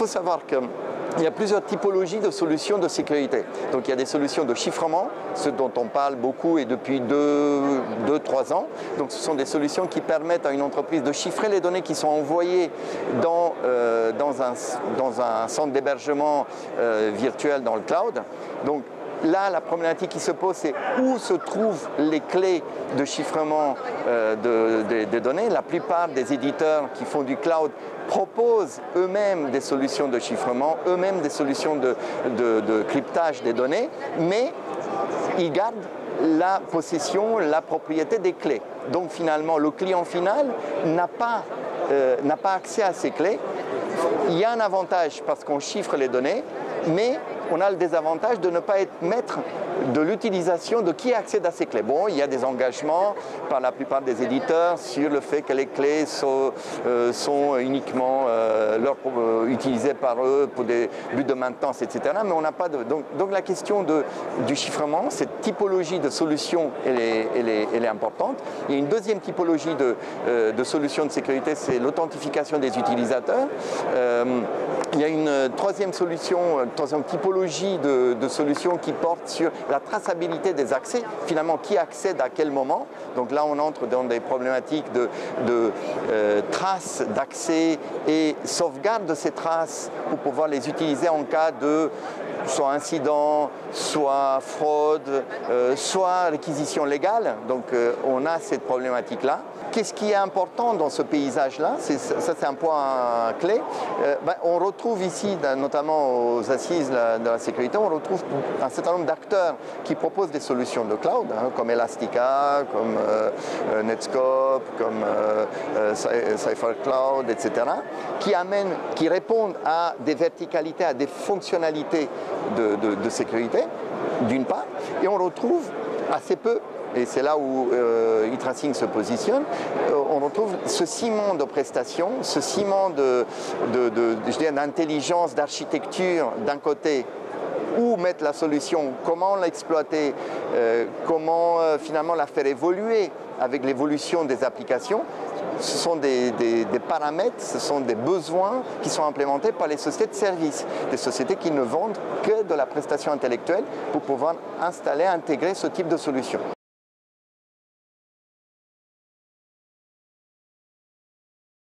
faut savoir qu'il y a plusieurs typologies de solutions de sécurité. Donc il y a des solutions de chiffrement, ce dont on parle beaucoup et depuis 2-3 ans. Donc ce sont des solutions qui permettent à une entreprise de chiffrer les données qui sont envoyées dans un centre d'hébergement virtuel dans le cloud. Donc là, la problématique qui se pose, c'est où se trouvent les clés de chiffrement des données. La plupart des éditeurs qui font du cloud proposent eux-mêmes des solutions de chiffrement, eux-mêmes des solutions de cryptage des données, mais ils gardent la possession, la propriété des clés. Donc finalement, le client final n'a pas accès à ces clés. Il y a un avantage parce qu'on chiffre les données, mais on a le désavantage de ne pas être maître de l'utilisation de qui accède à ces clés. Bon, il y a des engagements par la plupart des éditeurs sur le fait que les clés sont uniquement utilisées par eux pour des buts de maintenance, etc. Mais on n'a pas de... Donc la question du chiffrement, cette typologie de solution, elle est importante. Il y a une deuxième typologie de solutions de sécurité, c'est l'authentification des utilisateurs. Il y a une troisième typologie de solutions qui porte sur la traçabilité des accès, finalement qui accède à quel moment. Donc là on entre dans des problématiques de traces d'accès et sauvegarde de ces traces pour pouvoir les utiliser en cas de soit incident, soit fraude, soit réquisition légale. Donc on a cette problématique-là. Qu'est-ce qui est important dans ce paysage-là? Ça, c'est un point clé. On retrouve ici, notamment aux assises de la sécurité, on retrouve un certain nombre d'acteurs qui proposent des solutions de cloud, comme Elastica, comme Netscope, comme Cypher Cloud, etc., qui répondent à des verticalités, à des fonctionnalités de sécurité, d'une part, et on retrouve assez peu. Et c'est là où e-tracing se positionne. On retrouve ce ciment de prestations, ce ciment d'intelligence, d'architecture d'un côté, où mettre la solution, comment l'exploiter, comment finalement la faire évoluer avec l'évolution des applications. Ce sont des paramètres, ce sont des besoins qui sont implémentés par les sociétés de services, des sociétés qui ne vendent que de la prestation intellectuelle pour pouvoir installer, intégrer ce type de solution.